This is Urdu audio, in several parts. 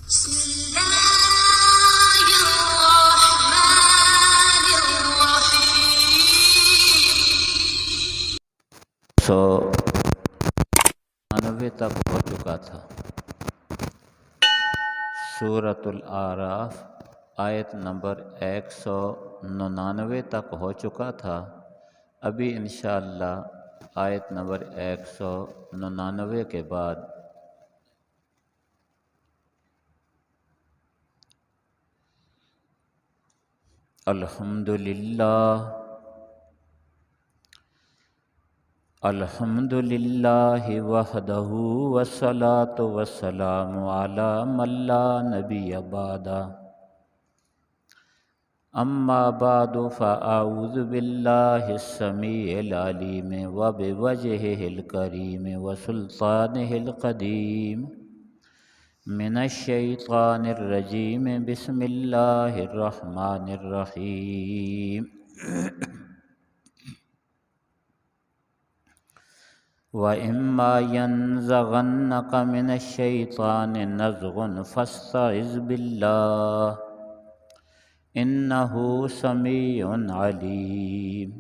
بسم الله الرحمن الرحيم 199 تک ہو چکا تھا۔ سورۃ الاعراف آیت نمبر 199 تک ہو چکا تھا۔ ابھی انشاءاللہ آیت نمبر 199 کے بعد الحمدللہ وحدہ والصلاة والسلام علی من لا نبی بعدہ اما بعد فاعوذ باللہ السمیع العلیم وبوجہہ الکریم وسلطانہ القدیم من الشیطان الرجیم بسم اللہ الرحمن الرحیم وَإِمَّا يَنزَغَنَّكَ مِنَ الشَّيْطَانِ نَزْغٌ فَاسْتَعِذْ بِاللَّهِ إِنَّهُ سَمِيعٌ عَلِيمٌ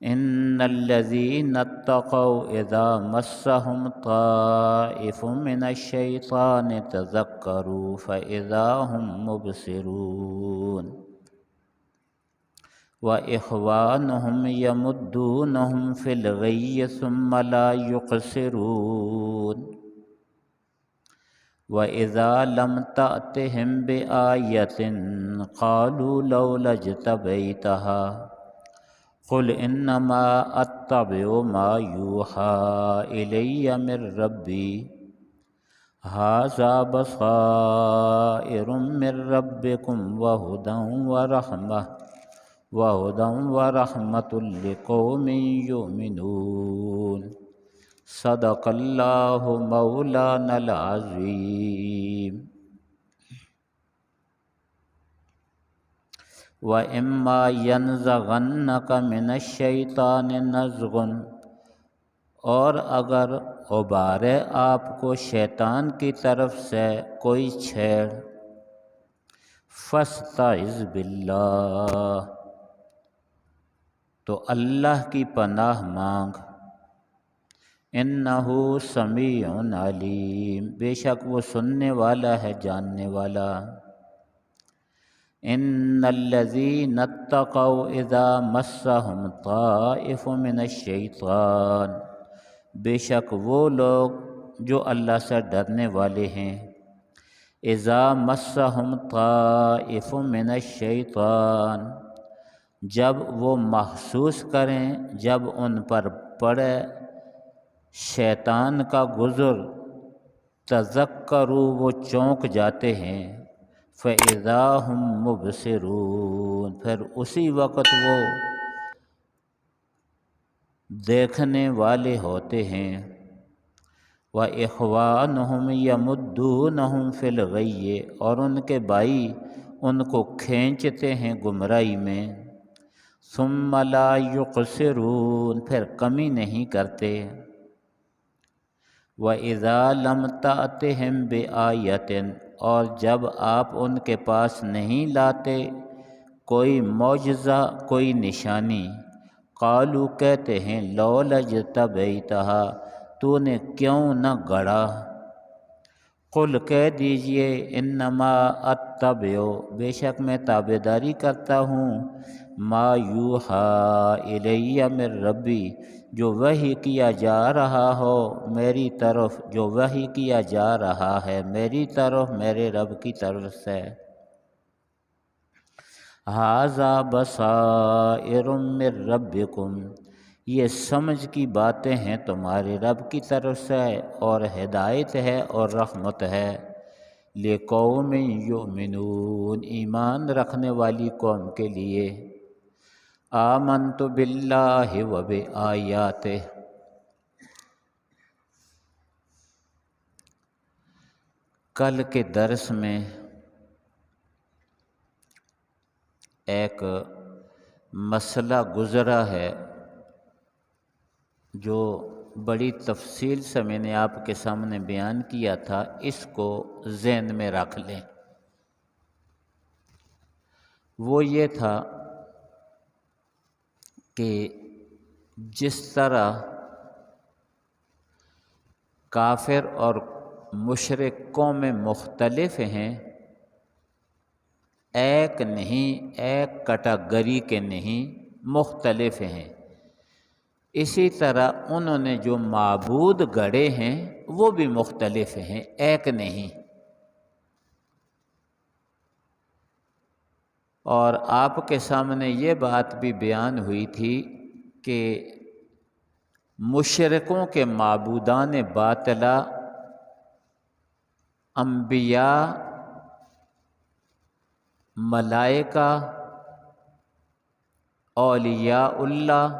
إِنَّ الَّذِينَ اتَّقَوْا إِذَا مَسَّهُمْ طَائِفٌ مِنَ الشَّيْطَانِ تَذَكَّرُوا فَإِذَا هُمْ مُبْصِرُونَ وَإِخْوَانُهُمْ يَمُدُّونَهُمْ فِي الْغَيِّ ثُمَّ لَا يُقْصِرُونَ وَإِذَا لَمْ تَأْتِهِمْ بِآيَةٍ قَالُوا لَوْلَا اجْتَبَيْتَهَا قُلْ إِنَّمَا أَتَّبِعُ مَا يُوحَى إِلَيَّ مِنْ رَبِّي هَذَا بَصَائِرٌ مِنْ رَبِّكُمْ وَهُدًى وَرَحْمَةٌ لِقَوْمٍ يُؤْمِنُونَ صدق اللہ مولانا العظیم۔ وَإِمَّا يَنزَغَنَّكَ مِنَ الشَّيْطَانِ نَزْغٌ، اور اگر ابھارے آپ کو شیطان کی طرف سے کوئی چھیڑ، فَاسْتَعِذْ بِاللَّهِ، تو اللہ کی پناہ مانگ، انہ سمیع علیم، بے شک وہ سننے والا ہے، جاننے والا۔ ان الذین اتقوا اذا مسهم طائف من الشیطان، بے شک وہ لوگ جو اللہ سے ڈرنے والے ہیں، اذا مسهم طائف من الشیطان، جب وہ محسوس کریں، جب ان پر پڑے شیطان کا گزر، تذکروا، وہ چونک جاتے ہیں، فَإِذَا هُمْ مُبْصِرُونَ، پھر اسی وقت وہ دیکھنے والے ہوتے ہیں۔ وَإِخْوَانُهُمْ يَمُدُّونَهُمْ فِي الْغَيِّ، اور ان کے بھائی ان کو کھینچتے ہیں گمراہی میں، ثُمَّ لَا يُقْصِرُونَ، پھر کمی نہیں کرتے۔ وَإِذَا لَمْ تَأْتِهِمْ بِآيَةٍ، اور جب آپ ان کے پاس نہیں لاتے کوئی معجزہ، کوئی نشانی، قالوا، کہتے ہیں، لولا اجتبیتہا، تو نے کیوں نہ گڑھا، قل، کہہ دیجئے، انما اتبع، بے شک میں تابعداری کرتا ہوں، ما یوحی الی من ربی، جو وحی کیا جا رہا ہو میری طرف، جو وحی کیا جا رہا ہے میری طرف، میرے رب کی طرف سے۔ ھذا بصائر من ربکم، یہ سمجھ کی باتیں ہیں تمہارے رب کی طرف سے، اور ہدایت ہے اور رحمت ہے، لقوم یؤمنون، ایمان رکھنے والی قوم کے لیے۔ آمنت باللہ وبآیاتہ، کل کے درس میں ایک مسئلہ گزرا ہے جو بڑی تفصیل سے میں نے آپ کے سامنے بیان کیا تھا، اس کو ذہن میں رکھ لیں۔ وہ یہ تھا کہ جس طرح کافر اور مشرک قومیں مختلف ہیں، ایک نہیں، ایک کیٹیگری کے نہیں، مختلف ہیں، اسی طرح انہوں نے جو معبود گڑھے ہیں وہ بھی مختلف ہیں، ایک نہیں۔ اور آپ کے سامنے یہ بات بھی بیان ہوئی تھی کہ مشرکوں کے معبودان باطلہ انبیاء، ملائکہ، اولیاء اللہ،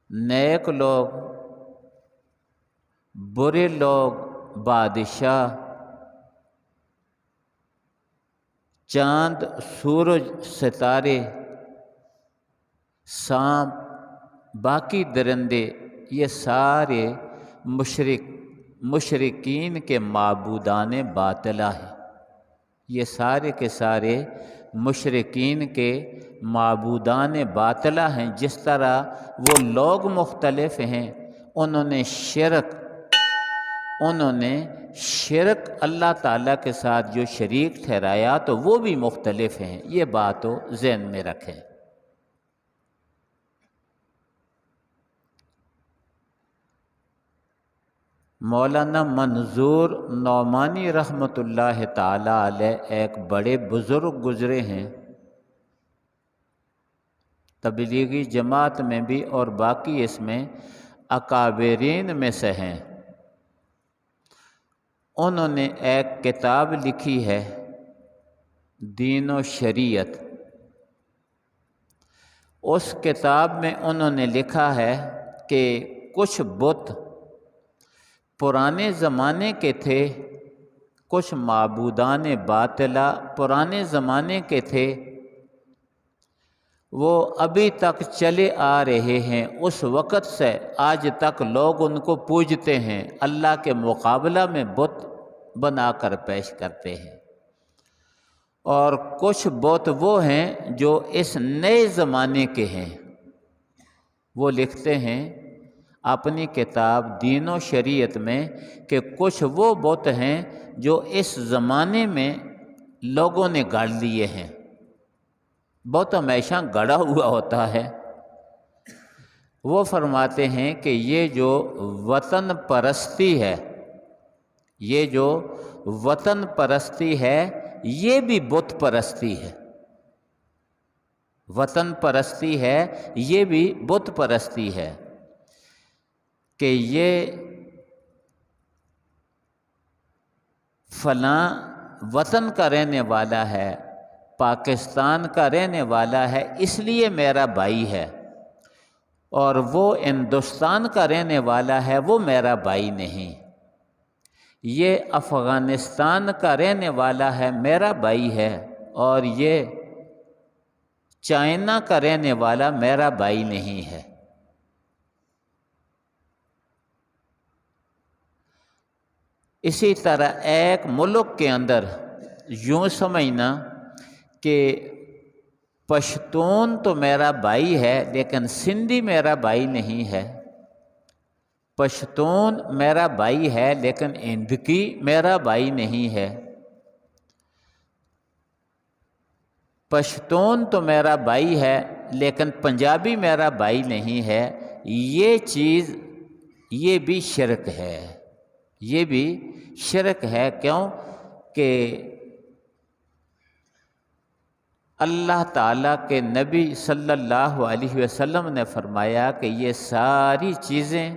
نیک لوگ، برے لوگ، بادشاہ، چاند، سورج، ستارے، سانپ، باقی درندے، یہ سارے مشرکین کے معبودان باطلہ ہیں۔ یہ سارے کے سارے مشرکین کے معبودان باطلہ ہیں۔ جس طرح وہ لوگ مختلف ہیں، انہوں نے شرک اللہ تعالیٰ کے ساتھ جو شریک ٹھہرایا تو وہ بھی مختلف ہیں۔ یہ بات ہو ذہن میں رکھیں۔ مولانا منظور نعمانی رحمۃ اللہ تعالی علیہ ایک بڑے بزرگ گزرے ہیں، تبلیغی جماعت میں بھی اور باقی اس میں اکابرین میں سے ہیں۔ انہوں نے ایک کتاب لکھی ہے، دین و شریعت۔ اس کتاب میں انہوں نے لکھا ہے کہ کچھ بت پرانے زمانے کے تھے، کچھ معبودان باطلہ پرانے زمانے کے تھے، وہ ابھی تک چلے آ رہے ہیں۔ اس وقت سے آج تک لوگ ان کو پوجتے ہیں، اللہ کے مقابلہ میں بت بنا کر پیش کرتے ہیں۔ اور کچھ بت وہ ہیں جو اس نئے زمانے کے ہیں۔ وہ لکھتے ہیں اپنی کتاب دین و شریعت میں کہ کچھ وہ بت ہیں جو اس زمانے میں لوگوں نے گاڑ لیے ہیں۔ بت ہمیشہ گڑا ہوا ہوتا ہے۔ وہ فرماتے ہیں کہ یہ جو وطن پرستی ہے، یہ جو وطن پرستی ہے، یہ بھی بت پرستی ہے۔ وطن پرستی ہے، یہ بھی بت پرستی ہے کہ یہ فلاں وطن کا رہنے والا ہے، پاکستان کا رہنے والا ہے، اس لیے میرا بھائی ہے، اور وہ ہندوستان کا رہنے والا ہے، وہ میرا بھائی نہیں۔ یہ افغانستان کا رہنے والا ہے، میرا بھائی ہے، اور یہ چائنا کا رہنے والا میرا بھائی نہیں ہے۔ اسی طرح ایک ملک کے اندر یوں سمجھنا کہ پشتون تو میرا بھائی ہے لیکن سندھی میرا بھائی نہیں ہے، پشتون میرا بھائی ہے لیکن ہندکی میرا بھائی نہیں ہے، پشتون تو میرا بھائی ہے لیکن پنجابی میرا بھائی نہیں ہے۔ یہ چیز، یہ بھی شرک ہے، یہ بھی شرک ہے۔ کیوں کہ اللہ تعالیٰ کے نبی صلی اللہ علیہ وسلم نے فرمایا کہ یہ ساری چیزیں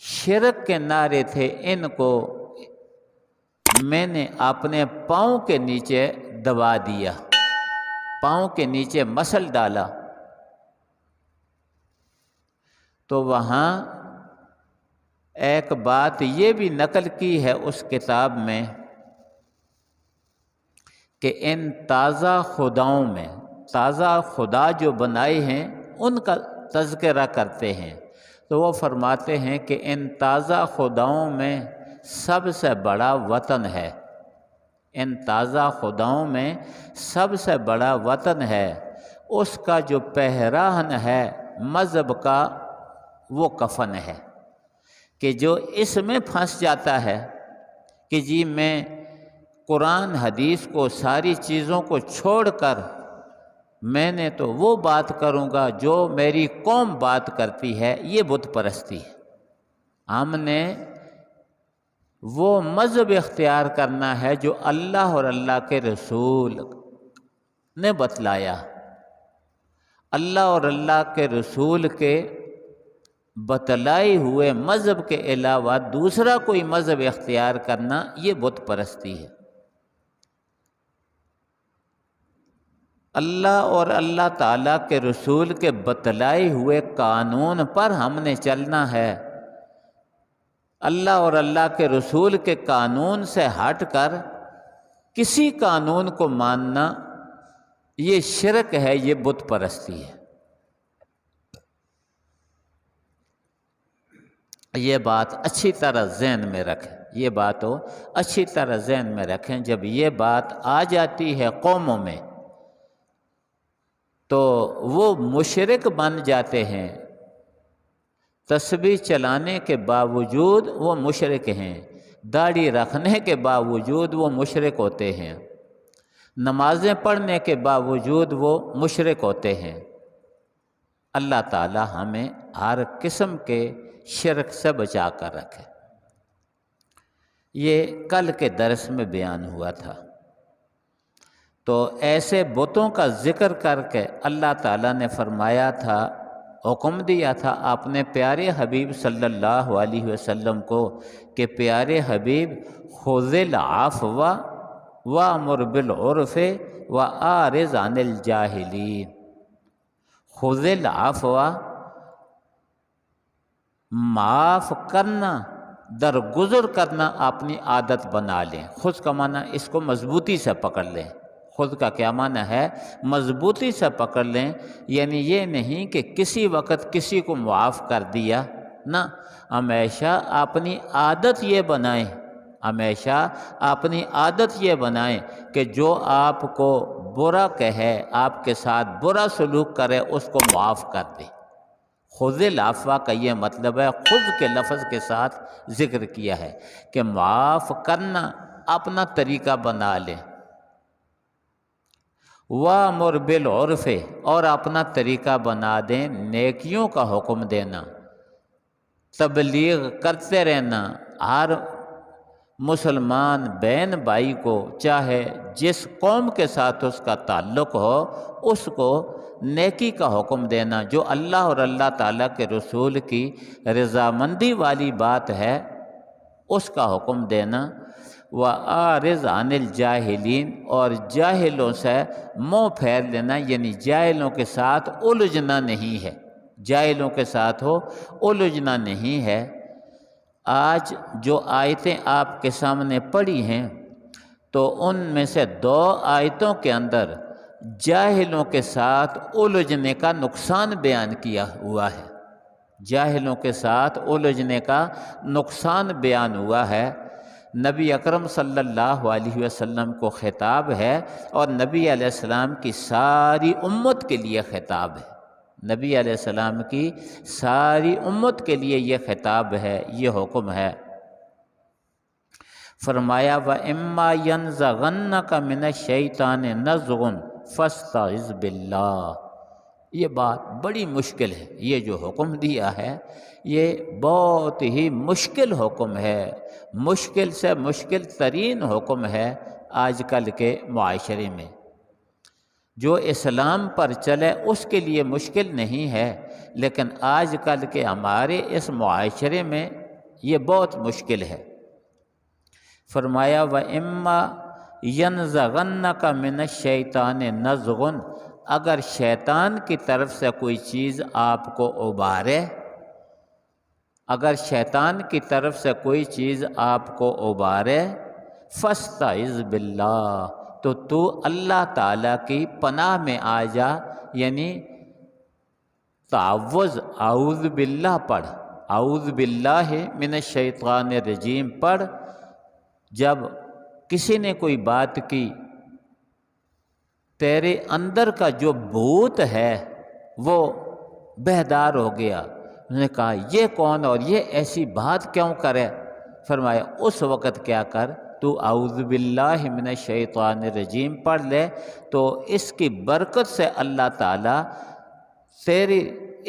شرک کے نعرے تھے، ان کو میں نے اپنے پاؤں کے نیچے دبا دیا، پاؤں کے نیچے مسل ڈالا۔ تو وہاں ایک بات یہ بھی نقل کی ہے اس کتاب میں کہ ان تازہ خداؤں میں، تازہ خدا جو بنائے ہیں ان کا تذکرہ کرتے ہیں، تو وہ فرماتے ہیں کہ ان تازہ خداؤں میں سب سے بڑا وطن ہے، ان تازہ خداؤں میں سب سے بڑا وطن ہے، اس کا جو پہراہن ہے مذہب کا وہ کفن ہے، کہ جو اس میں پھنس جاتا ہے کہ جی میں قرآن حدیث کو ساری چیزوں کو چھوڑ کر میں نے تو وہ بات کروں گا جو میری قوم بات کرتی ہے، یہ بت پرستی ہے۔ ہم نے وہ مذہب اختیار کرنا ہے جو اللہ اور اللہ کے رسول نے بتلایا۔ اللہ اور اللہ کے رسول کے بتلائے ہوئے مذہب کے علاوہ دوسرا کوئی مذہب اختیار کرنا یہ بت پرستی ہے۔ اللہ اور اللہ تعالیٰ کے رسول کے بتلائے ہوئے قانون پر ہم نے چلنا ہے۔ اللہ اور اللہ کے رسول کے قانون سے ہٹ کر کسی قانون کو ماننا یہ شرک ہے، یہ بت پرستی ہے۔ یہ بات اچھی طرح ذہن میں رکھیں، یہ بات ہو اچھی طرح ذہن میں رکھیں۔ جب یہ بات آ جاتی ہے قوموں میں تو وہ مشرک بن جاتے ہیں، تسبیح چلانے کے باوجود وہ مشرک ہیں، داڑھی رکھنے کے باوجود وہ مشرک ہوتے ہیں، نمازیں پڑھنے کے باوجود وہ مشرک ہوتے ہیں۔ اللہ تعالی ہمیں ہر قسم کے شرک سے بچا کر رکھے۔ یہ کل کے درس میں بیان ہوا تھا۔ تو ایسے بتوں کا ذکر کر کے اللہ تعالیٰ نے فرمایا تھا، حکم دیا تھا اپنے پیارے حبیب صلی اللہ علیہ وسلم کو کہ پیارے حبیب خذ العفو وامر بالعرف واعرض عن الجاہلین۔ خذ العفو، معاف کرنا، درگزر کرنا اپنی عادت بنا لیں۔ خود کا معنی اس کو مضبوطی سے پکڑ لیں۔ خود کا کیا معنی ہے؟ مضبوطی سے پکڑ لیں، یعنی یہ نہیں کہ کسی وقت کسی کو معاف کر دیا، نہ، ہمیشہ اپنی عادت یہ بنائیں، ہمیشہ اپنی عادت یہ بنائیں کہ جو آپ کو برا کہے، آپ کے ساتھ برا سلوک کرے، اس کو معاف کر دیں۔ خذ العفو کا یہ مطلب ہے، خود کے لفظ کے ساتھ ذکر کیا ہے کہ معاف کرنا اپنا طریقہ بنا لیں۔ وامر بالعرف، اور اپنا طریقہ بنا دیں نیکیوں کا حکم دینا، تبلیغ کرتے رہنا۔ ہر مسلمان بہن بھائی کو، چاہے جس قوم کے ساتھ اس کا تعلق ہو، اس کو نیکی کا حکم دینا، جو اللہ اور اللہ تعالیٰ کے رسول کی رضامندی والی بات ہے اس کا حکم دینا۔ وَأَعْرِضْ عَنِ الْجَاهِلِينَ، اور جاہلوں سے منہ پھیر لینا، یعنی جاہلوں کے ساتھ الجھنا نہیں ہے، جاہلوں کے ساتھ الجھنا نہیں ہے۔ آج جو آیتیں آپ کے سامنے پڑھی ہیں تو ان میں سے 2 آیتوں کے اندر جاہلوں کے ساتھ الجھنے کا نقصان بیان کیا ہوا ہے، جاہلوں کے ساتھ الجھنے کا نقصان بیان ہوا ہے۔ نبی اکرم صلی اللہ علیہ وسلم کو خطاب ہے، اور نبی علیہ السلام کی ساری امت کے لیے خطاب ہے، نبی علیہ السلام کی ساری امت کے لیے یہ خطاب ہے، یہ حکم ہے۔ فرمایا وَإِمَّا يَنزَغَنَّكَ مِنَ الشَّيْطَانِ نَزْغٌ فَاسْتَعِذْ بِاللَّهِ۔ یہ بات بڑی مشکل ہے، یہ جو حکم دیا ہے یہ بہت ہی مشکل حکم ہے، مشکل سے مشکل ترین حکم ہے آج کل کے معاشرے میں۔ جو اسلام پر چلے اس کے لیے مشکل نہیں ہے، لیکن آج کل کے ہمارے اس معاشرے میں یہ بہت مشکل ہے۔ فرمایا وَإِمَّا يَنزَغَنَّكَ مِنَ الشَّيْطَانِ نَزْغٌ، اگر شیطان کی طرف سے کوئی چیز آپ کو ابھارے، اگر شیطان کی طرف سے کوئی چیز آپ کو ابھارے، فَاسْتَعِذْ بِاللَّهِ، تو اللہ تعالیٰ کی پناہ میں آ جا، یعنی تعوذ اعوذ باللہ پڑھ، اعوذ باللہ من الشیطان الرجیم پڑھ جب کسی نے کوئی بات کی، تیرے اندر کا جو بھوت ہے وہ بیدار ہو گیا۔ انہوں نے کہا یہ کون اور یہ ایسی بات کیوں کرے؟ فرمایا اس وقت کیا کر، تو اعوذ باللہ من الشیطان الرجیم پڑھ لے، تو اس کی برکت سے اللہ تعالیٰ تیری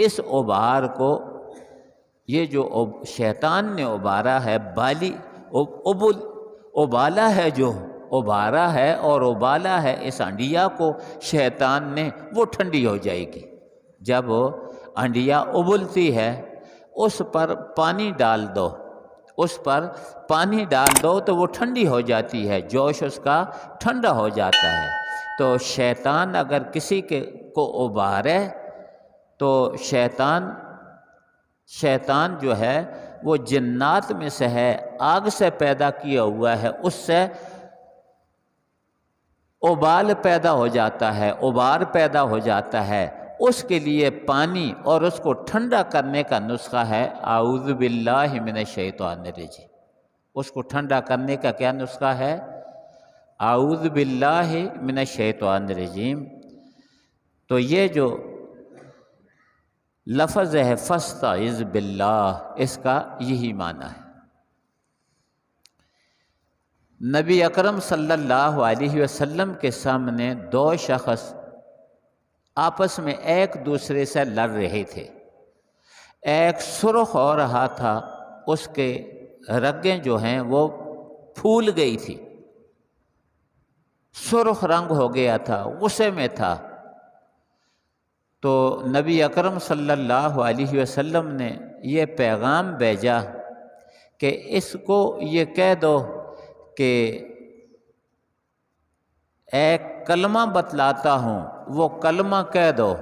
اس ابھار کو، یہ جو شیطان نے ابھارا ہے، ابالا ہے، جو ابھارا ہے اور ابالا ہے اس ہنڈیا کو شیطان نے، وہ ٹھنڈی ہو جائے گی۔ جب ہنڈیا ابلتی ہے اس پر پانی ڈال دو، اس پر پانی ڈال دو تو وہ ٹھنڈی ہو جاتی ہے، جوش اس کا ٹھنڈا ہو جاتا ہے۔ تو شیطان اگر کسی کو ابھارے تو شیطان جو ہے وہ جنات میں سے ہے، آگ سے پیدا کیا ہوا ہے، اس سے ابال پیدا ہو جاتا ہے، ابار پیدا ہو جاتا ہے۔ اس کے لیے پانی اور اس کو ٹھنڈا کرنے کا نسخہ ہے اعوذ باللہ من الشیطان الرجیم۔ اس کو ٹھنڈا کرنے کا کیا نسخہ ہے؟ اعوذ باللہ من الشیطان الرجیم۔ تو یہ جو لفظ ہے فاستعذ باللہ، اس کا یہی معنی ہے۔ نبی اکرم صلی اللہ علیہ وسلم کے سامنے دو شخص آپس میں ایک دوسرے سے لڑ رہے تھے۔ ایک سرخ ہو رہا تھا، اس کے رگیں جو ہیں وہ پھول گئی تھی، سرخ رنگ ہو گیا تھا، غصے میں تھا۔ تو نبی اکرم صلی اللہ علیہ وسلم نے یہ پیغام بھیجا کہ اس کو یہ کہہ دو کہ ایک کلمہ بتلاتا ہوں، وہ کلمہ کہہ دو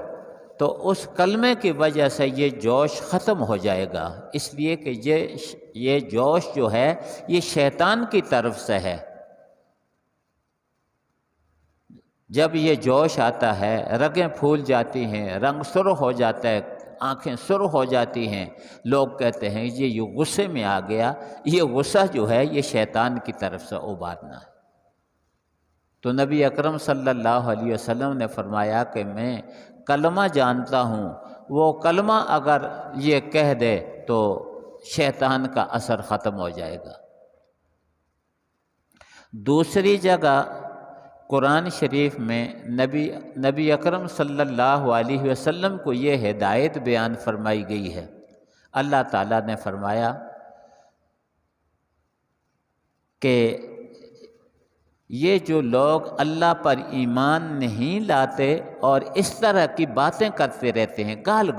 تو اس کلمے کی وجہ سے یہ جوش ختم ہو جائے گا، اس لیے کہ یہ جوش جو ہے یہ شیطان کی طرف سے ہے۔ جب یہ جوش آتا ہے رگیں پھول جاتی ہیں، رنگ سرخ ہو جاتا ہے، آنکھیں سرخ ہو جاتی ہیں، لوگ کہتے ہیں یہ غصے میں آ گیا۔ یہ غصہ جو ہے یہ شیطان کی طرف سے ابھارنا ہے۔ تو نبی اکرم صلی اللہ علیہ وسلم نے فرمایا کہ میں کلمہ جانتا ہوں، وہ کلمہ اگر یہ کہہ دے تو شیطان کا اثر ختم ہو جائے گا۔ دوسری جگہ قرآن شریف میں نبی اکرم صلی اللہ علیہ وسلم کو یہ ہدایت بیان فرمائی گئی ہے۔ اللہ تعالیٰ نے فرمایا کہ یہ جو لوگ اللہ پر ایمان نہیں لاتے اور اس طرح کی باتیں کرتے رہتے ہیں، گال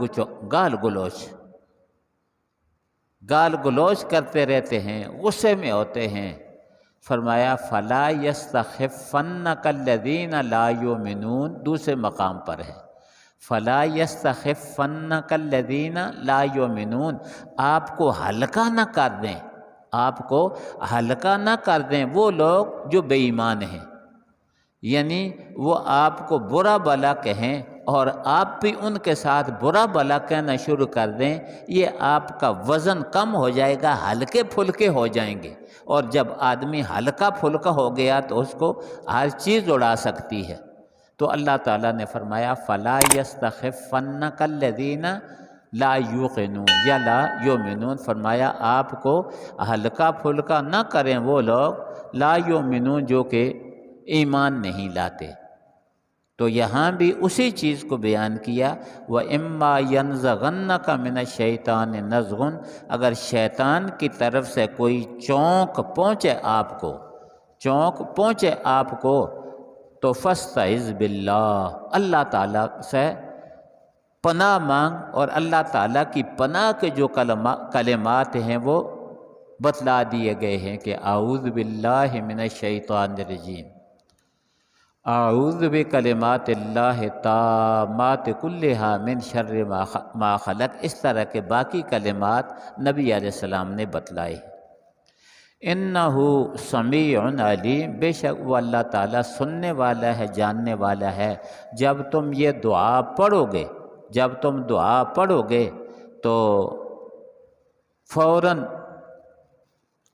گلوچ کرتے رہتے ہیں، غصے میں ہوتے ہیں، فرمایا فلا یستخفنک الذین لا یؤمنون، دوسرے مقام پر ہے فلا یستخفنک الذین لا یؤمنون، آپ کو ہلکا نہ کر دیں، آپ کو ہلکا نہ کر دیں وہ لوگ جو بے ایمان ہیں، یعنی وہ آپ کو برا بھلا کہیں اور آپ بھی ان کے ساتھ برا بھلا کہنا شروع کر دیں، یہ آپ کا وزن کم ہو جائے گا، ہلکے پھلکے ہو جائیں گے۔ اور جب آدمی ہلکا پھلکا ہو گیا تو اس کو ہر چیز اڑا سکتی ہے۔ تو اللہ تعالیٰ نے فرمایا فَلَا يَسْتَخِفَّنَّكَ الَّذِينَ لَا يُوقِنُونَ یا لا یؤمنون، فرمایا آپ کو ہلکا پھلکا نہ کریں وہ لوگ لا یؤمنون جو کہ ایمان نہیں لاتے۔ تو یہاں بھی اسی چیز کو بیان کیا وَإِمَّا يَنزَغَنَّكَ مِنَ الشَّيْطَانِ نَزْغٌ، اگر شیطان کی طرف سے کوئی چونک پہنچے آپ کو تو فاستعذ باللہ، اللہ تعالیٰ سے پناہ مانگ، اور اللہ تعالیٰ کی پناہ کے جو کلمات ہیں وہ بتلا دیے گئے ہیں کہ اعوذ باللہ من الشیطان الرجیم، اعوذ بکلمات اللہ التامات کلہا من شر ما خلق، اس طرح کے باقی کلمات نبی علیہ السلام نے بتلائے۔ انہ سمیع علیم، بے شک وہ اللہ تعالیٰ سننے والا ہے، جاننے والا ہے۔ جب تم یہ دعا پڑھو گے تو فوراً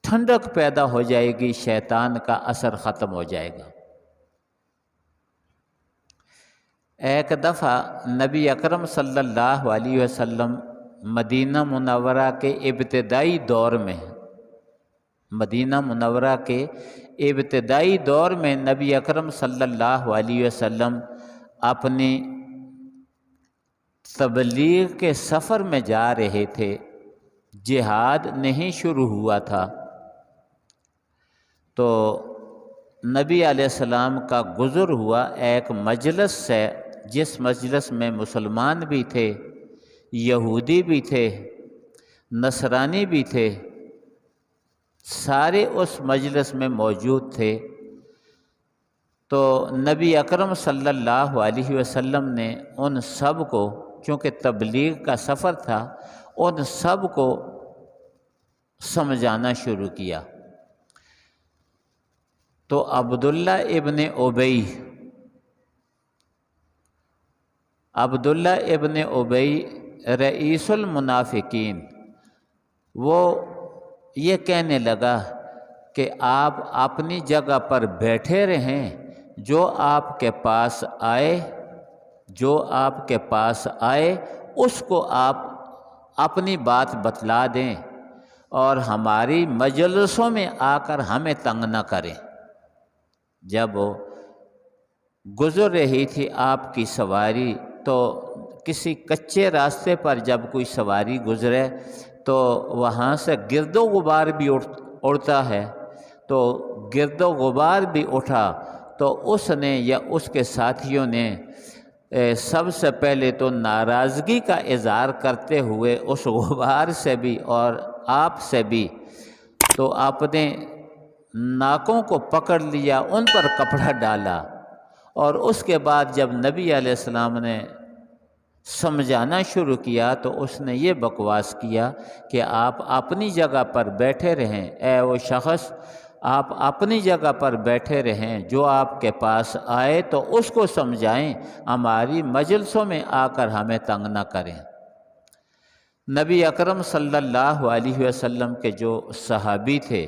ٹھنڈک پیدا ہو جائے گی، شیطان کا اثر ختم ہو جائے گا۔ ایک دفعہ نبی اکرم صلی اللہ علیہ وسلم مدینہ منورہ کے ابتدائی دور میں نبی اکرم صلی اللہ علیہ وسلم اپنی تبلیغ کے سفر میں جا رہے تھے، جہاد نہیں شروع ہوا تھا، تو نبی علیہ السلام کا گزر ہوا ایک مجلس سے، جس مجلس میں مسلمان بھی تھے، یہودی بھی تھے، نصرانی بھی تھے، سارے اس مجلس میں موجود تھے۔ تو نبی اکرم صلی اللہ علیہ وسلم نے ان سب کو، چونکہ تبلیغ کا سفر تھا، ان سب کو سمجھانا شروع کیا۔ تو عبداللہ ابن ابی رئیس المنافقین، وہ یہ کہنے لگا کہ آپ اپنی جگہ پر بیٹھے رہیں، جو آپ کے پاس آئے اس کو آپ اپنی بات بتلا دیں، اور ہماری مجلسوں میں آ کر ہمیں تنگ نہ کریں۔ جب گزر رہی تھی آپ کی سواری، تو کسی کچے راستے پر جب کوئی سواری گزرے تو وہاں سے گرد و غبار بھی اڑتا ہے، تو گرد و غبار بھی اٹھا، تو اس نے یا اس کے ساتھیوں نے سب سے پہلے تو ناراضگی کا اظہار کرتے ہوئے اس غبار سے بھی اور آپ سے بھی، تو آپ نے ناکوں کو پکڑ لیا، ان پر کپڑا ڈالا، اور اس کے بعد جب نبی علیہ السلام نے سمجھانا شروع کیا تو اس نے یہ بکواس کیا کہ آپ اپنی جگہ پر بیٹھے رہیں، اے وہ شخص آپ اپنی جگہ پر بیٹھے رہیں، جو آپ کے پاس آئے تو اس کو سمجھائیں، ہماری مجلسوں میں آ کر ہمیں تنگ نہ کریں۔ نبی اکرم صلی اللہ علیہ وسلم کے جو صحابی تھے،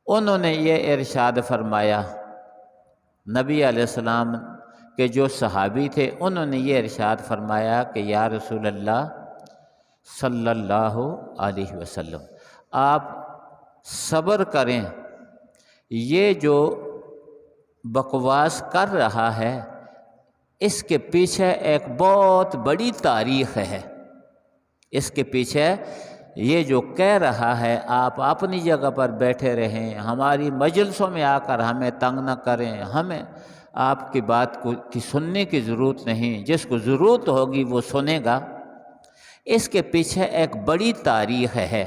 انہوں نے یہ ارشاد فرمایا، نبی علیہ السلام کے جو صحابی تھے انہوں نے یہ ارشاد فرمایا کہ یا رسول اللہ صلی اللہ علیہ وسلم، آپ صبر کریں، یہ جو بکواس کر رہا ہے اس کے پیچھے ایک بہت بڑی تاریخ ہے، اس کے پیچھے یہ جو کہہ رہا ہے آپ اپنی جگہ پر بیٹھے رہیں، ہماری مجلسوں میں آ کر ہمیں تنگ نہ کریں، ہمیں آپ کی بات کی سننے کی ضرورت نہیں، جس کو ضرورت ہوگی وہ سنے گا، اس کے پیچھے ایک بڑی تاریخ ہے،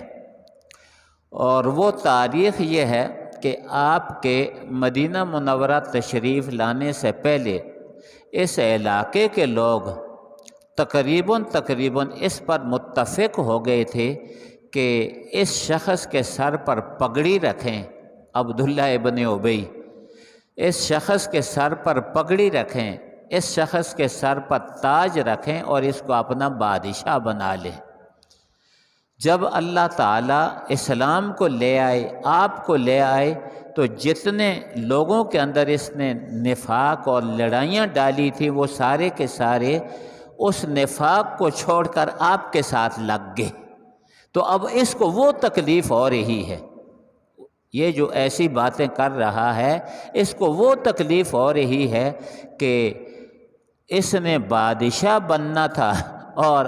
اور وہ تاریخ یہ ہے کہ آپ کے مدینہ منورہ تشریف لانے سے پہلے اس علاقے کے لوگ تقریباً اس پر متفق ہو گئے تھے کہ اس شخص کے سر پر پگڑی رکھیں، عبداللہ ابن ابی، اس شخص کے سر پر پگڑی رکھیں، اس شخص کے سر پر تاج رکھیں اور اس کو اپنا بادشاہ بنا لیں۔ جب اللہ تعالیٰ اسلام کو لے آئے، آپ کو لے آئے، تو جتنے لوگوں کے اندر اس نے نفاق اور لڑائیاں ڈالی تھیں وہ سارے کے سارے اس نفاق کو چھوڑ کر آپ کے ساتھ لگ گئے۔ تو اب اس کو وہ تکلیف ہو رہی ہے، یہ جو ایسی باتیں کر رہا ہے اس کو وہ تکلیف ہو رہی ہے کہ اس نے بادشاہ بننا تھا، اور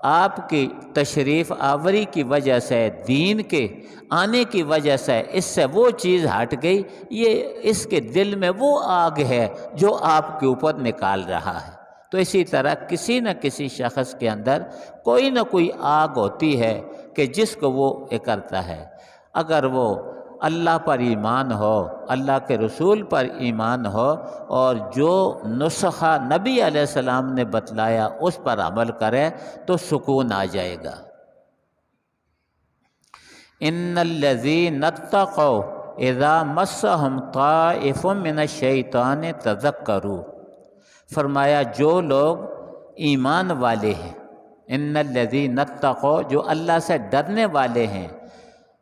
آپ کی تشریف آوری کی وجہ سے، دین کے آنے کی وجہ سے اس سے وہ چیز ہٹ گئی، یہ اس کے دل میں وہ آگ ہے جو آپ کے اوپر نکال رہا ہے۔ تو اسی طرح کسی نہ کسی شخص کے اندر کوئی نہ کوئی آگ ہوتی ہے کہ جس کو وہ کرتا ہے، اگر وہ اللہ پر ایمان ہو، اللہ کے رسول پر ایمان ہو، اور جو نسخہ نبی علیہ السلام نے بتلایا اس پر عمل کرے تو سکون آ جائے گا۔ ان الذین اتقوا اذا مسهم طائف من الشیطان تذکروا، فرمایا جو لوگ ایمان والے ہیں، ان الذین اتقوا، جو اللہ سے ڈرنے والے ہیں،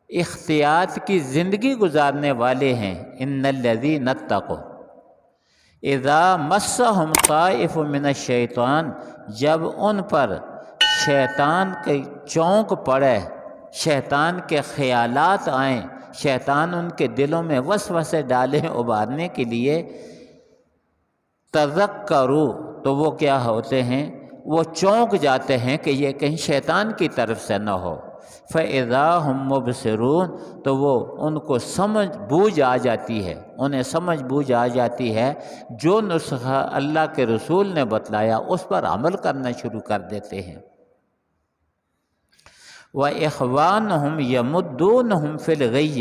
احتیاط کی زندگی گزارنے والے ہیں، ان الذین اتقوا اذا مسهم طائف من الشیطان، جب ان پر شیطان کے چونک پڑے، شیطان کے خیالات آئیں، شیطان ان کے دلوں میں وسوسے ڈالیں ابھارنے کے لیے، تذکروا، تو وہ کیا ہوتے ہیں، وہ چونک جاتے ہیں کہ یہ کہیں شیطان کی طرف سے نہ ہو، فَإِذَا هُمْ مُبْصِرُونَ، تو وہ ان کو سمجھ بوجھ آ جاتی ہے، انہیں سمجھ بوجھ آ جاتی ہے، جو نسخہ اللہ کے رسول نے بتلایا اس پر عمل کرنا شروع کر دیتے ہیں۔ وَإِخْوَانُهُمْ يَمُدُّونَهُمْ فِي الْغَيِّ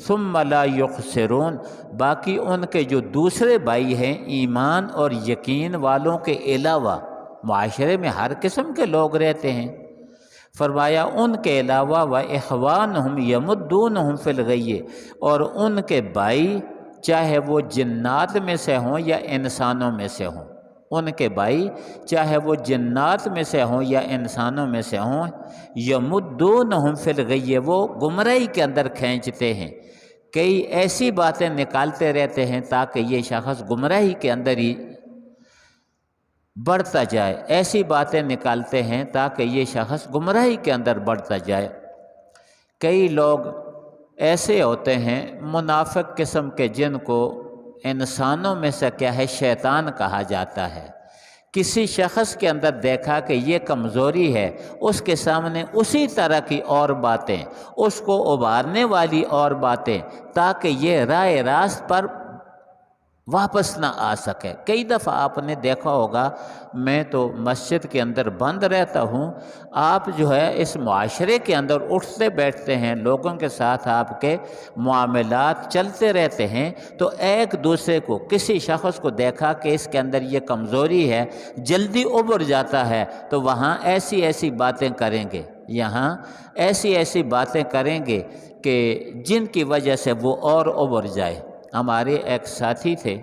ثُمَّ لَا يُقْصِرُونَ، باقی ان کے جو دوسرے بھائی ہیں ایمان اور یقین والوں کے علاوہ، معاشرے میں ہر قسم کے لوگ رہتے ہیں، فرمایا ان کے علاوہ وَإِخْوَانُهُمْ يَمُدُّونَهُمْ فِي الْغَيِّ، اور ان کے بھائی چاہے وہ جنات میں سے ہوں یا انسانوں میں سے ہوں، ان کے بھائی چاہے وہ جنات میں سے ہوں یا انسانوں میں سے ہوں، یمدونہم فی الغی، وہ گمراہی کے اندر کھینچتے ہیں، کئی ایسی باتیں نکالتے رہتے ہیں تاکہ یہ شخص گمراہی کے اندر ہی بڑھتا جائے، ایسی باتیں نکالتے ہیں تاکہ یہ شخص گمراہی کے اندر بڑھتا جائے۔ کئی لوگ ایسے ہوتے ہیں منافق قسم کے، جن کو انسانوں میں سے کیا ہے شیطان کہا جاتا ہے، کسی شخص کے اندر دیکھا کہ یہ کمزوری ہے، اس کے سامنے اسی طرح کی اور باتیں، اس کو ابھارنے والی اور باتیں، تاکہ یہ راہ راست پر واپس نہ آ سکے۔ کئی دفعہ آپ نے دیکھا ہوگا، میں تو مسجد کے اندر بند رہتا ہوں، آپ جو ہے اس معاشرے کے اندر اٹھتے بیٹھتے ہیں، لوگوں کے ساتھ آپ کے معاملات چلتے رہتے ہیں، تو ایک دوسرے کو، کسی شخص کو دیکھا کہ اس کے اندر یہ کمزوری ہے، جلدی ابھر جاتا ہے، تو وہاں ایسی ایسی باتیں کریں گے، یہاں ایسی ایسی باتیں کریں گے کہ جن کی وجہ سے وہ اور ابھر جائے۔ ہمارے ایک ساتھی تھے،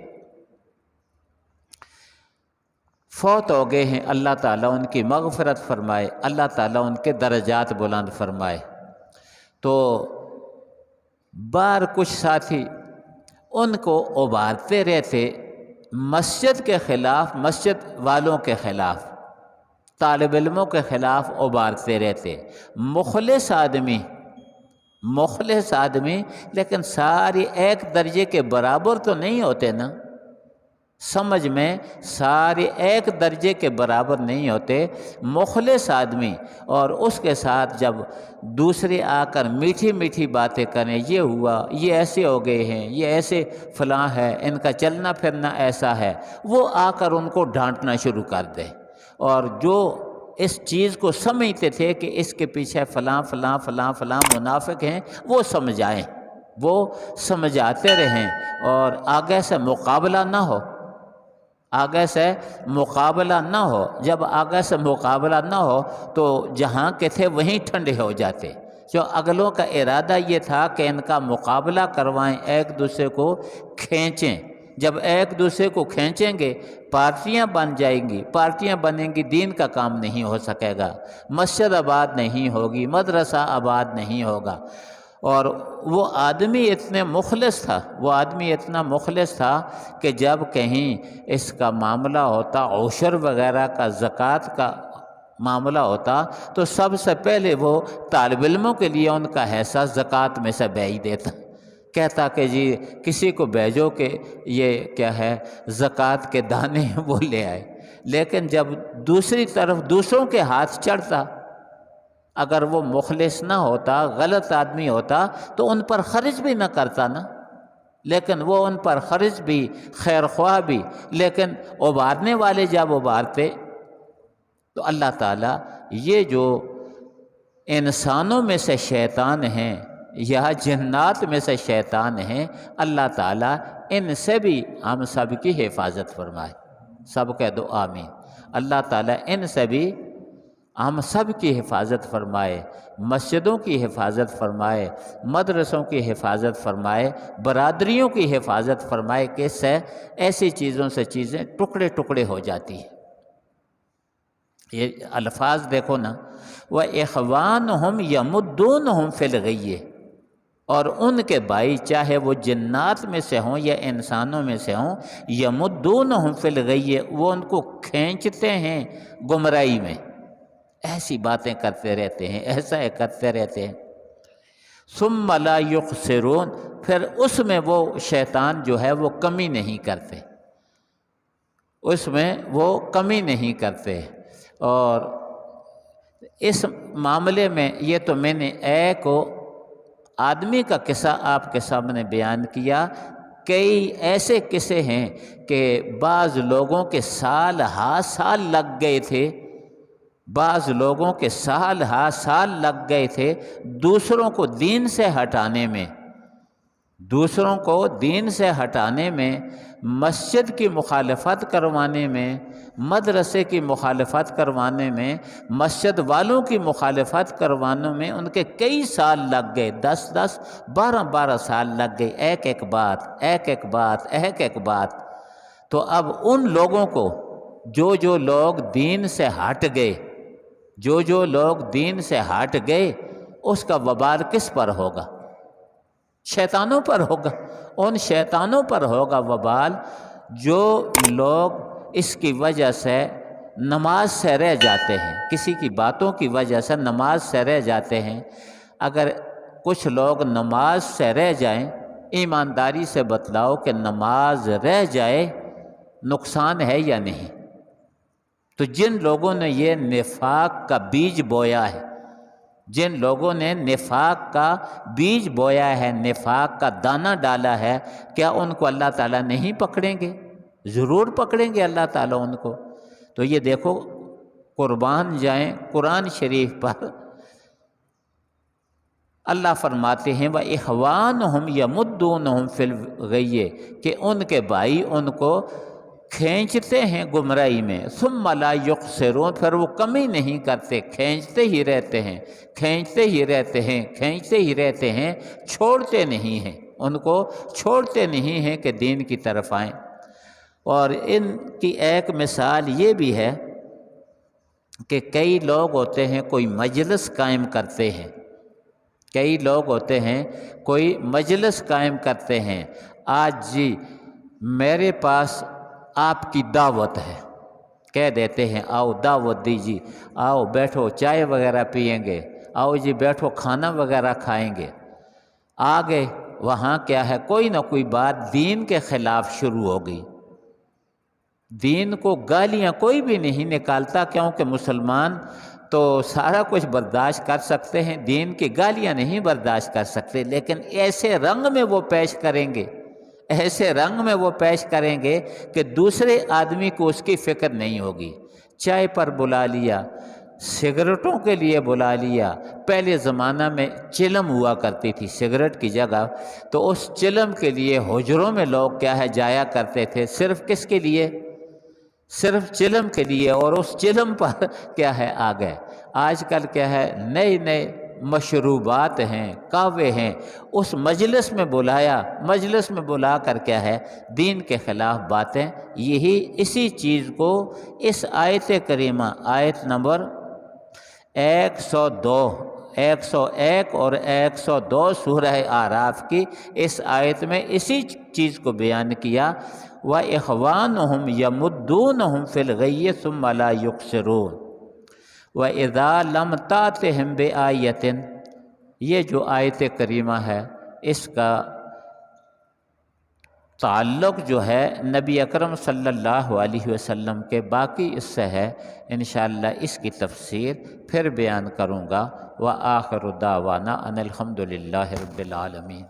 فوت ہو گئے ہیں، اللہ تعالیٰ ان کی مغفرت فرمائے، اللہ تعالیٰ ان کے درجات بلند فرمائے۔ تو بار کچھ ساتھی ان کو ابھارتے رہتے مسجد کے خلاف، مسجد والوں کے خلاف، طالب علموں کے خلاف ابھارتے رہتے، مخلص آدمی، مخلص آدمی، لیکن ساری ایک درجے کے برابر تو نہیں ہوتے نا، سمجھ میں سارے ایک درجے کے برابر نہیں ہوتے، مخلص آدمی، اور اس کے ساتھ جب دوسرے آ کر میٹھی میٹھی باتیں کریں، یہ ہوا، یہ ایسے ہو گئے ہیں، یہ ایسے فلاں ہے، ان کا چلنا پھرنا ایسا ہے، وہ آ کر ان کو ڈانٹنا شروع کر دے، اور جو اس چیز کو سمجھتے تھے کہ اس کے پیچھے فلاں فلاں فلاں فلاں منافق ہیں، وہ سمجھائیں، وہ سمجھاتے رہیں، اور آگے سے مقابلہ نہ ہو، آگے سے مقابلہ نہ ہو۔ جب آگے سے مقابلہ نہ ہو تو جہاں کے تھے وہیں ٹھنڈے ہو جاتے۔ جو اگلوں کا ارادہ یہ تھا کہ ان کا مقابلہ کروائیں، ایک دوسرے کو کھینچیں، جب ایک دوسرے کو کھینچیں گے پارٹیاں بن جائیں گی، پارٹیاں بنیں گی، دین کا کام نہیں ہو سکے گا، مسجد آباد نہیں ہوگی، مدرسہ آباد نہیں ہوگا۔ اور وہ آدمی اتنے مخلص تھا، وہ آدمی اتنا مخلص تھا کہ جب کہیں اس کا معاملہ ہوتا، عشر وغیرہ کا، زکوٰۃ کا معاملہ ہوتا، تو سب سے پہلے وہ طالب علموں کے لیے ان کا حصہ زکوٰۃ میں سے بھیج دیتا، کہتا کہ جی کسی کو بھیجو کہ یہ کیا ہے زکوٰۃ کے دانے وہ لے آئے۔ لیکن جب دوسری طرف دوسروں کے ہاتھ چڑھتا، اگر وہ مخلص نہ ہوتا، غلط آدمی ہوتا، تو ان پر خرچ بھی نہ کرتا نا، لیکن وہ ان پر خرچ بھی، خیر خواہ بھی، لیکن ابھارنے والے جب ابھارتے تو اللہ تعالیٰ یہ جو انسانوں میں سے شیطان ہیں یا جنات میں سے شیطان ہیں، اللہ تعالیٰ ان سے بھی ہم سب کی حفاظت فرمائے۔ سب کہہ دو آمین۔ اللہ تعالیٰ ان سے بھی ہم سب کی حفاظت فرمائے، مسجدوں کی حفاظت فرمائے، مدرسوں کی حفاظت فرمائے، برادریوں کی حفاظت فرمائے کہ اس سے ایسی چیزوں سے چیزیں ٹکڑے ٹکڑے ہو جاتی ہیں۔ یہ الفاظ دیکھو نا، وَإِخْوَانُهُمْ يَمُدُّونَهُمْ فِي الْغَيِّ، اور ان کے بھائی چاہے وہ جنات میں سے ہوں یا انسانوں میں سے ہوں، يَمُدُّونَهُمْ فِي الْغَيِّ، وہ ان کو کھینچتے ہیں گمراہی میں، ایسی باتیں کرتے رہتے ہیں، ایسا کرتے رہتے ہیں۔ ثُمَّ لَا يُخْسِرُونَ، پھر اس میں وہ شیطان جو ہے وہ کمی نہیں کرتے، اس میں وہ کمی نہیں کرتے۔ اور اس معاملے میں یہ تو میں نے ایک آدمی کا قصہ آپ کے سامنے بیان کیا، کئی ایسے قصے ہیں کہ بعض لوگوں کے سال ہا سال لگ گئے تھے، بعض لوگوں کے سال ہا سال لگ گئے تھے دوسروں کو دین سے ہٹانے میں، دوسروں کو دین سے ہٹانے میں، مسجد کی مخالفت کروانے میں، مدرسے کی مخالفت کروانے میں، مسجد والوں کی مخالفت کروانے میں ان کے کئی سال لگ گئے، 10 12 سال لگ گئے، ایک ایک بات۔ تو اب ان لوگوں کو جو لوگ دین سے ہٹ گئے، جو لوگ دین سے ہٹ گئے، اس کا وبال کس پر ہوگا؟ شیطانوں پر ہوگا، ان شیطانوں پر ہوگا وبال جو لوگ اس کی وجہ سے نماز سے رہ جاتے ہیں، کسی کی باتوں کی وجہ سے نماز سے رہ جاتے ہیں۔ اگر کچھ لوگ نماز سے رہ جائیں، ایمانداری سے بتلاؤ کہ نماز رہ جائے نقصان ہے یا نہیں؟ تو جن لوگوں نے یہ نفاق کا بیج بویا ہے، جن لوگوں نے نفاق کا بیج بویا ہے، نفاق کا دانہ ڈالا ہے، کیا ان کو اللہ تعالیٰ نہیں پکڑیں گے؟ ضرور پکڑیں گے اللہ تعالیٰ ان کو۔ تو یہ دیکھو، قربان جائیں قرآن شریف پر، اللہ فرماتے ہیں وَإِخْوَانُهُمْ يَمُدُّونَهُمْ فِي الْغَيِّ، کہ ان کے بھائی ان کو کھینچتے ہیں گمراہی میں، ثُمَّ لَا يُخْسِرُونَ، پھر وہ کمی نہیں کرتے، کھینچتے ہی رہتے ہیں، چھوڑتے نہیں ہیں، ان کو چھوڑتے نہیں ہیں کہ دین کی طرف آئیں۔ اور ان کی ایک مثال یہ بھی ہے کہ کئی لوگ ہوتے ہیں کوئی مجلس قائم کرتے ہیں، کئی لوگ ہوتے ہیں کوئی مجلس قائم کرتے ہیں، آج جی میرے پاس آپ کی دعوت ہے، کہہ دیتے ہیں آؤ دعوت دیجیے، آؤ بیٹھو چائے وغیرہ پئیں گے، آؤ جی بیٹھو کھانا وغیرہ کھائیں گے۔ آگے وہاں کیا ہے، کوئی نہ کوئی بات دین کے خلاف شروع ہو گئی، دین کو گالیاں کوئی بھی نہیں نکالتا، کیونکہ مسلمان تو سارا کچھ برداشت کر سکتے ہیں، دین کی گالیاں نہیں برداشت کر سکتے، لیکن ایسے رنگ میں وہ پیش کریں گے، ایسے رنگ میں وہ پیش کریں گے کہ دوسرے آدمی کو اس کی فکر نہیں ہوگی۔ چائے پر بلا لیا، سگریٹوں کے لیے بلا لیا، پہلے زمانہ میں چلم ہوا کرتی تھی سگریٹ کی جگہ، تو اس چلم کے لیے حجروں میں لوگ کیا ہے جایا کرتے تھے، صرف کس کے لیے؟ صرف چلم کے لیے، اور اس چلم پر کیا ہے آ گئے۔ آج کل کیا ہے، نئے مشروبات ہیں، قہوے ہیں، اس مجلس میں بلایا، مجلس میں بلا کر کیا ہے دین کے خلاف باتیں۔ یہی اسی چیز کو اس آیت کریمہ، آیت نمبر 101 اور 102 سورہ اعراف کی اس آیت میں اسی چیز کو بیان کیا، وَإِخْوَانُهُمْ يَمُدُّونَهُمْ فِي الْغَيِّ ثُمَّ لَا يُقْصِرُونَ وَإِذَا لَمْ تَأْتِهِمْ بِآيَةٍ۔ یہ جو آیت کریمہ ہے اس کا تعلق جو ہے نبی اکرم صلی اللہ علیہ وسلم کے، باقی اس سے ہے، انشاءاللہ اس کی تفسیر پھر بیان کروں گا۔ وآخر دعوانا ان الحمد للہ رب العالمین۔